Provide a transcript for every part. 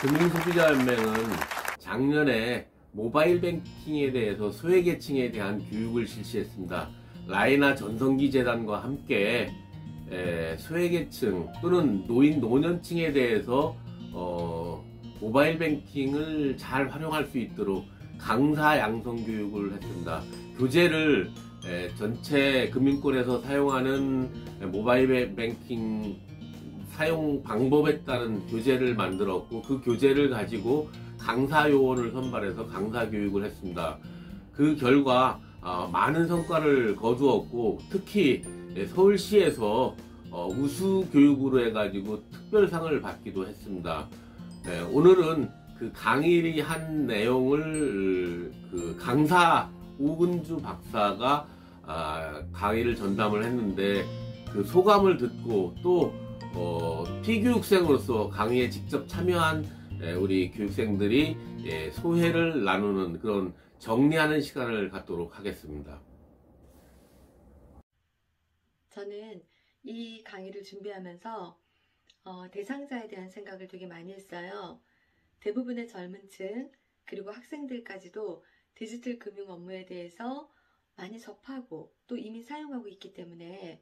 금융소비자연맹은 작년에 모바일 뱅킹에 대해서 소외계층에 대한 교육을 실시했습니다. 라이나 전성기 재단과 함께 소외계층 또는 노년층에 대해서 모바일 뱅킹을 잘 활용할 수 있도록 강사 양성 교육을 했습니다. 교재를 전체 금융권에서 사용하는 모바일 뱅킹 사용 방법에 따른 교재를 만들었고, 그 교재를 가지고 강사 요원을 선발해서 강사 교육을 했습니다. 그 결과 많은 성과를 거두었고, 특히 서울시에서 우수 교육으로 해가지고 특별상을 받기도 했습니다. 오늘은 그 강의를 한 내용을 그 강사 오근주 박사가 강의를 전담을 했는데, 그 소감을 듣고 또 피교육생으로서 강의에 직접 참여한 우리 교육생들이 소회를 나누는 그런 정리하는 시간을 갖도록 하겠습니다. 저는 이 강의를 준비하면서 대상자에 대한 생각을 되게 많이 했어요. 대부분의 젊은 층 그리고 학생들까지도 디지털 금융 업무에 대해서 많이 접하고 또 이미 사용하고 있기 때문에,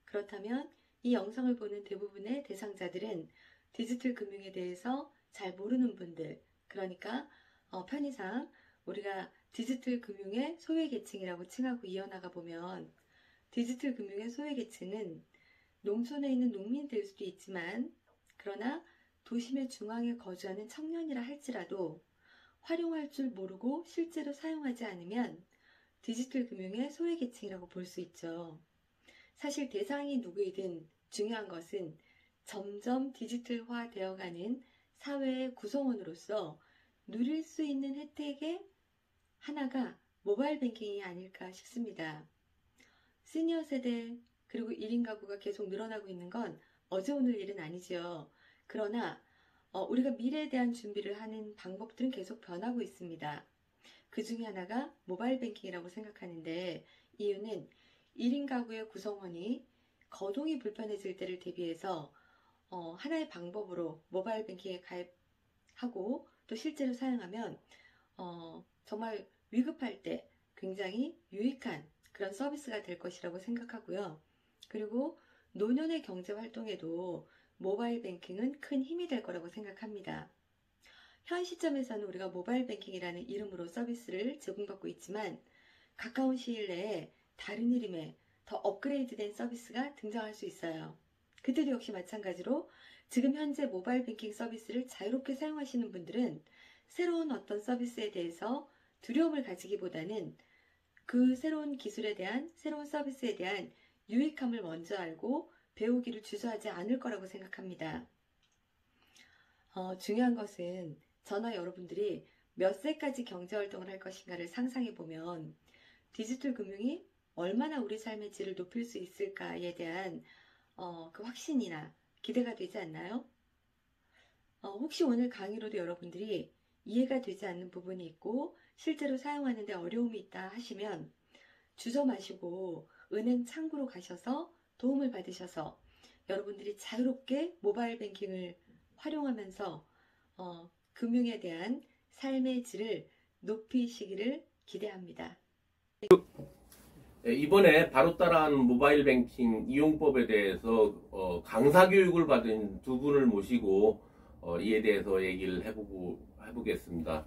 그렇다면 이 영상을 보는 대부분의 대상자들은 디지털 금융에 대해서 잘 모르는 분들, 그러니까 편의상 우리가 디지털 금융의 소외계층이라고 칭하고 이어나가 보면, 디지털 금융의 소외계층은 농촌에 있는 농민일 수도 있지만, 그러나 도심의 중앙에 거주하는 청년이라 할지라도 활용할 줄 모르고 실제로 사용하지 않으면 디지털 금융의 소외계층이라고 볼 수 있죠. 사실 대상이 누구이든 중요한 것은 점점 디지털화 되어가는 사회의 구성원으로서 누릴 수 있는 혜택의 하나가 모바일 뱅킹이 아닐까 싶습니다. 시니어 세대 그리고 1인 가구가 계속 늘어나고 있는 건 어제 오늘 일은 아니죠. 그러나 우리가 미래에 대한 준비를 하는 방법들은 계속 변하고 있습니다. 그 중에 하나가 모바일 뱅킹이라고 생각하는데, 이유는 1인 가구의 구성원이 거동이 불편해질 때를 대비해서 하나의 방법으로 모바일 뱅킹에 가입하고 또 실제로 사용하면 정말 위급할 때 굉장히 유익한 그런 서비스가 될 것이라고 생각하고요. 그리고 노년의 경제활동에도 모바일 뱅킹은 큰 힘이 될 거라고 생각합니다. 현 시점에서는 우리가 모바일 뱅킹이라는 이름으로 서비스를 제공받고 있지만, 가까운 시일 내에 다른 이름의 더 업그레이드된 서비스가 등장할 수 있어요. 그들도 역시 마찬가지로 지금 현재 모바일 뱅킹 서비스를 자유롭게 사용하시는 분들은 새로운 어떤 서비스에 대해서 두려움을 가지기보다는 그 새로운 기술에 대한, 새로운 서비스에 대한 유익함을 먼저 알고 배우기를 주저하지 않을 거라고 생각합니다. 중요한 것은 저나 여러분들이 몇 세까지 경제활동을 할 것인가를 상상해 보면 디지털 금융이 얼마나 우리 삶의 질을 높일 수 있을까에 대한 그 확신이나 기대가 되지 않나요? 혹시 오늘 강의로도 여러분들이 이해가 되지 않는 부분이 있고 실제로 사용하는데 어려움이 있다 하시면 주저 마시고 은행 창구로 가셔서 도움을 받으셔서 여러분들이 자유롭게 모바일 뱅킹을 활용하면서 금융에 대한 삶의 질을 높이시기를 기대합니다. 이번에 바로 따라하는 모바일 뱅킹 이용법에 대해서 강사 교육을 받은 두 분을 모시고 이에 대해서 얘기를 해보겠습니다.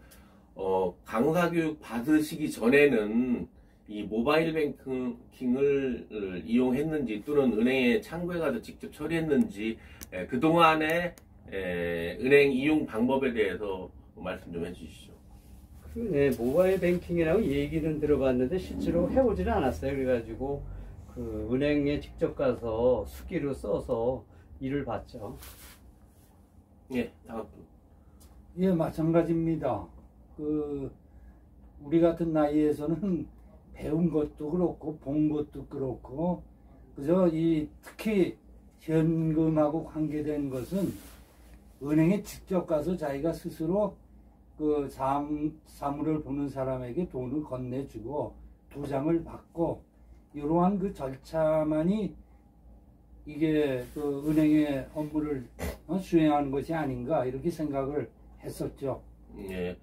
강사 교육 받으시기 전에는 이 모바일 뱅킹을 이용했는지 또는 은행에 창구에 가서 직접 처리했는지 그동안의 은행 이용 방법에 대해서 말씀 좀 해주시죠. 네, 모바일 뱅킹이라고 얘기는 들어봤는데 실제로 해보지는 않았어요. 그래가지고 그 은행에 직접 가서 수기로 써서 일을 봤죠. 예, 다음 분. 예, 마찬가지입니다. 우리 같은 나이에서는 배운 것도 그렇고 본 것도 그렇고, 그저 특히 현금하고 관계된 것은 은행에 직접 가서 자기가 스스로 그 사물을 보는 사람에게 돈을 건네주고 도장을 받고 이러한 그 절차만이 이게 그 은행의 업무를 수행하는 것이 아닌가 이렇게 생각을 했었죠. 예.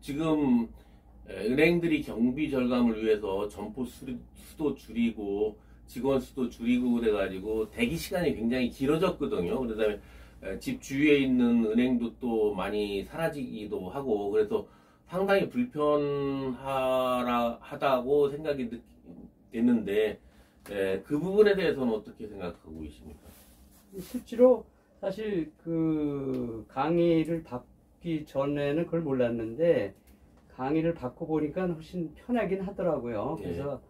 지금 은행들이 경비 절감을 위해서 점포 수도 줄이고 직원 수도 줄이고 그래가지고 대기 시간이 굉장히 길어졌거든요. 그다음에 집 주위에 있는 은행도 또 많이 사라지기도 하고 그래서 상당히 불편하다고 생각이 됐는데 그 부분에 대해서는 어떻게 생각하고 계십니까? 실제로 사실 그 강의를 받기 전에는 그걸 몰랐는데 강의를 받고 보니까 훨씬 편하긴 하더라고요. 그래서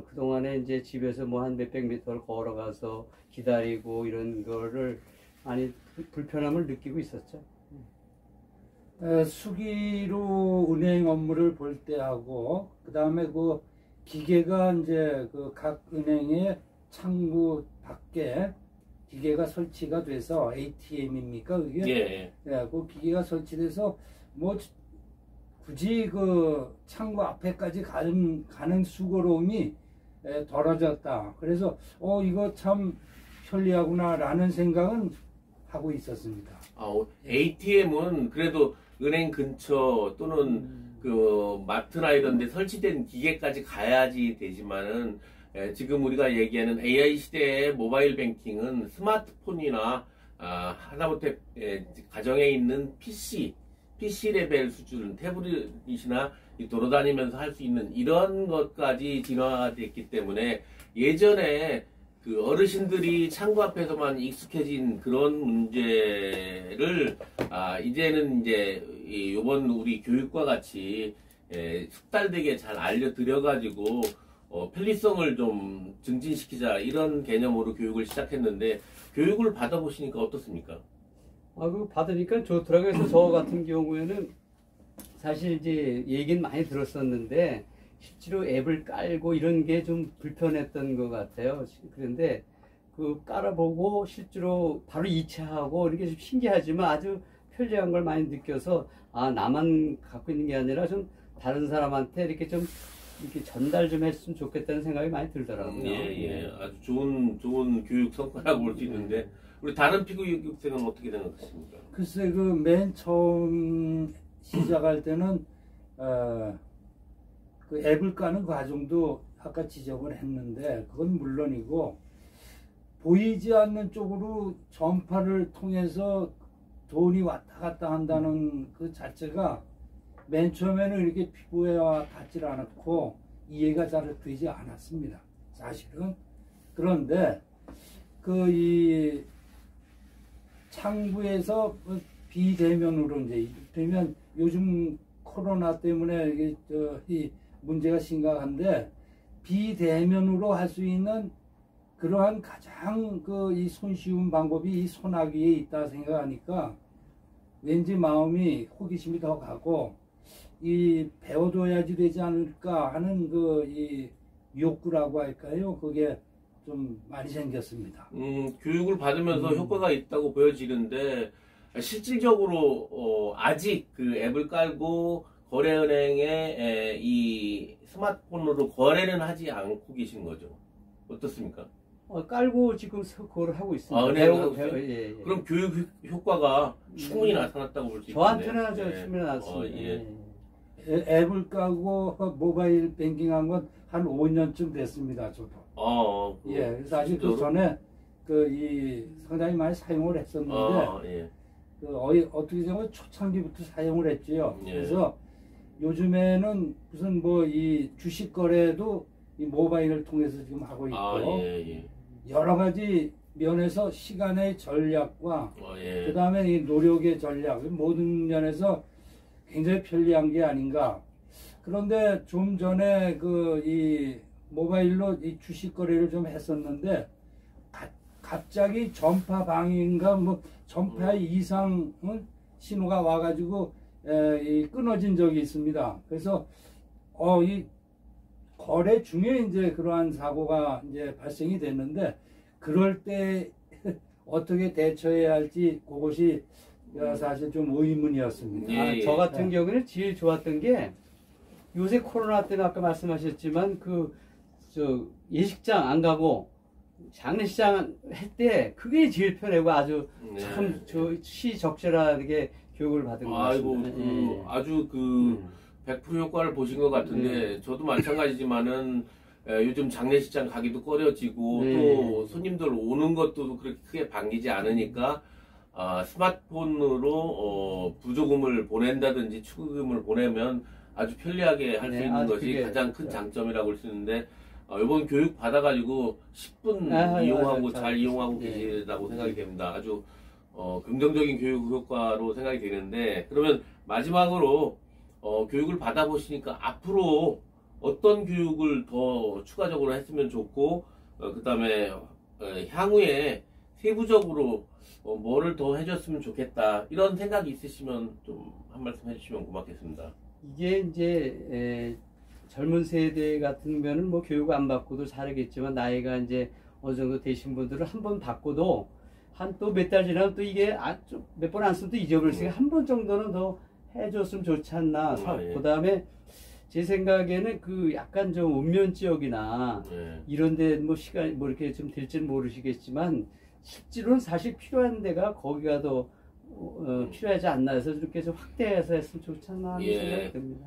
그동안에 이제 집에서 뭐 한 몇백 미터를 걸어가서 기다리고 이런 거를 많이 불편함을 느끼고 있었죠. 수기로 은행 업무를 볼 때하고 그 다음에 그 기계가 이제 그 각 은행의 창구 밖에 기계가 설치가 돼서 ATM입니까 그게? 예. 그 기계가 설치돼서 뭐 굳이 그 창구 앞에까지 가는 수고로움이 덜어졌다. 그래서 이거 참 편리하구나라는 생각은 하고 있었습니다. ATM은 그래도 은행 근처 또는 그 마트나 이런 데 설치된 기계까지 가야지 되지만은 지금 우리가 얘기하는 AI 시대의 모바일 뱅킹은 스마트폰이나 하다못해 가정에 있는 PC 레벨 수준 태블릿이나 돌아다니면서 할 수 있는 이런 것까지 진화됐기 때문에 예전에 그 어르신들이 창구 앞에서만 익숙해진 그런 문제를 이제는 이제 요번 우리 교육과 같이 숙달되게 잘 알려드려가지고 편리성을 좀 증진시키자 이런 개념으로 교육을 시작했는데 교육을 받아보시니까 어떻습니까? 그거 받으니까 좋더라고요. 그래서 저 같은 경우에는 사실 이제 얘기는 많이 들었었는데 실제로 앱을 깔고 이런 게 좀 불편했던 것 같아요. 그런데 그 깔아보고 실제로 바로 이체하고 이렇게 좀 신기하지만 아주 편리한 걸 많이 느껴서 나만 갖고 있는 게 아니라 좀 다른 사람한테 이렇게 좀 이렇게 전달 좀 했으면 좋겠다는 생각이 많이 들더라고요. 예. 아주 좋은 교육 성과라고 볼 수 있는데 우리 다른 피구 교육생은 어떻게 생각하십니까? 글쎄 그 맨 처음 시작할 때는 그 앱을 까는 과정도 아까 지적을 했는데 그건 물론이고 보이지 않는 쪽으로 전파를 통해서 돈이 왔다 갔다 한다는 그 자체가 맨 처음에는 이렇게 피부에 닿질 않았고 이해가 잘 되지 않았습니다. 사실은. 그런데 그 창구에서 비대면으로 이제 이를테면 요즘 코로나 때문에 이 문제가 심각한데 비대면으로 할 수 있는 그러한 가장 이 손쉬운 방법이 이 손아귀에 있다 생각하니까 왠지 마음이 호기심이 더 가고 배워둬야지 되지 않을까 하는 이 욕구라고 할까요? 그게 좀 많이 생겼습니다. 교육을 받으면서 효과가 있다고 보여지는데 실질적으로 아직 그 앱을 깔고 거래은행에 이 스마트폰으로 거래는 하지 않고 계신 거죠. 어떻습니까? 깔고 지금 그걸 하고 있습니다. 예. 그럼 교육 효과가 충분히 나타났다고 볼 수 있겠네요. 저한테는 충분히 나왔습니다. 앱을 까고 모바일 뱅킹한 건 한 5년쯤 됐습니다. 저도. 사실 그 전에 상당히 많이 사용을 했었는데 어떻게 보면 초창기부터 사용을 했지요. 그래서 요즘에는 무슨 이 주식 거래도 이 모바일을 통해서 지금 하고 있고 여러 가지 면에서 시간의 전략과 그 다음에 이 노력의 전략 모든 면에서 굉장히 편리한 게 아닌가. 그런데 좀 전에 이 모바일로 이 주식 거래를 좀 했었는데 갑자기 전파 방해인가 전파 이상 신호가 와가지고 끊어진 적이 있습니다. 그래서 이 거래 중에 이제 그러한 사고가 이제 발생이 됐는데 그럴 때 어떻게 대처해야 할지 그것이 사실 좀 의문이었습니다. 저 같은 경우는 제일 좋았던 게 요새 코로나 때는 아까 말씀하셨지만 예식장 안 가고 장례식장 할 때 그게 제일 편하고 아주 네. 참 시적절하게 교육을 받은 것 아이고, 같습니다. 그 아주 그 100% 효과를 보신 것 같은데 저도 마찬가지지만은 요즘 장례식장 가기도 꺼려지고 네. 또 손님들 오는 것도 그렇게 크게 반기지 않으니까 스마트폰으로 부조금을 보낸다든지 축의금을 보내면 아주 편리하게 할 수 네, 있는 아주 것이 그게 가장 큰 그렇죠. 장점이라고 할 수 있는데 이번 교육 받아가지고 10분 이용하고 잘 이용하고 네. 계시다고 생각이 됩니다. 아주 긍정적인 교육 효과로 생각이 되는데 그러면 마지막으로 교육을 받아보시니까 앞으로 어떤 교육을 더 추가적으로 했으면 좋고 그 다음에 향후에 세부적으로 뭐를 더 해줬으면 좋겠다 이런 생각이 있으시면 좀 한 말씀 해주시면 고맙겠습니다. 이게 이제 젊은 세대 같은 경우는 뭐 교육 안 받고도 잘하겠지만 나이가 이제 어느 정도 되신 분들은 한 번 받고도 한 또 몇 달 지나면 또 이게 몇 번 안 쓰면 또 잊어버리니까 한 번 정도는 더 해줬으면 좋지 않나. 예. 그 다음에 제 생각에는 그 약간 좀 읍면 지역이나 네. 이런데 뭐 시간이 뭐 이렇게 좀 될지는 모르시겠지만 실제로는 사실 필요한 데가 거기가 더 필요하지 않나 해서 이렇게 좀 확대해서 했으면 좋지 않나 하는 생각이 듭니다.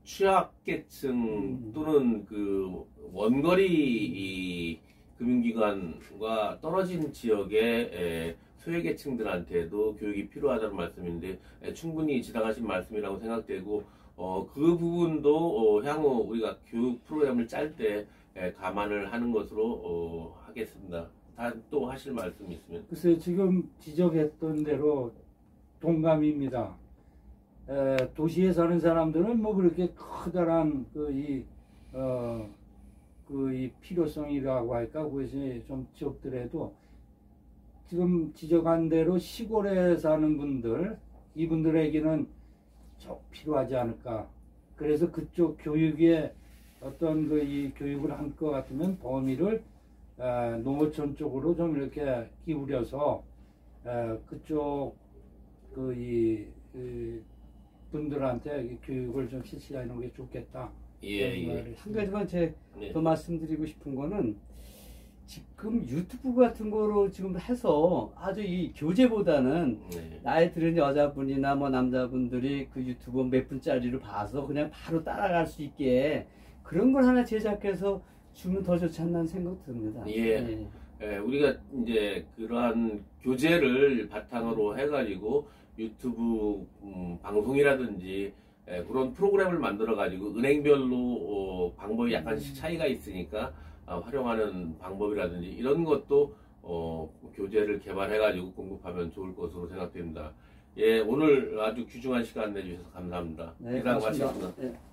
취약계층 또는 그 원거리 이 금융기관과 떨어진 지역의 소외계층들한테도 교육이 필요하다는 말씀인데 충분히 지당하신 말씀이라고 생각되고 그 부분도 향후 우리가 교육 프로그램을 짤 때 감안을 하는 것으로 하겠습니다. 또 하실 말씀 있으면? 글쎄요, 지금 지적했던 대로 동감입니다. 도시에 사는 사람들은 뭐 그렇게 커다란 이 필요성이라고 할까, 그것이 좀 적더라도 지금 지적한 대로 시골에 사는 분들, 이분들에게는 좀 필요하지 않을까. 그래서 그쪽 교육에 어떤 이 교육을 한 것 같으면 범위를 농어촌 쪽으로 좀 이렇게 기울여서 그쪽 분들한테 교육을 좀 실시하는 게 좋겠다. 예. 한 가지만 제가 네. 더 말씀드리고 싶은 거는 지금 유튜브 같은 거로 지금 해서 아주 이 교재보다는 네. 나이 들은 여자분이나 뭐 남자분들이 그 유튜브 몇 분짜리를 봐서 그냥 바로 따라갈 수 있게 그런 걸 하나 제작해서 주면 더 좋지 않나 생각 듭니다. 예. 우리가 이제 그러한 교재를 바탕으로 해가지고 유튜브 방송이라든지 그런 프로그램을 만들어 가지고 은행별로 방법이 약간씩 차이가 있으니까 활용하는 방법이라든지 이런 것도 교재를 개발해 가지고 공급하면 좋을 것으로 생각됩니다. 예, 오늘 아주 귀중한 시간 내주셔서 감사합니다. 네, 이상 고맙습니다. 마치겠습니다. 네.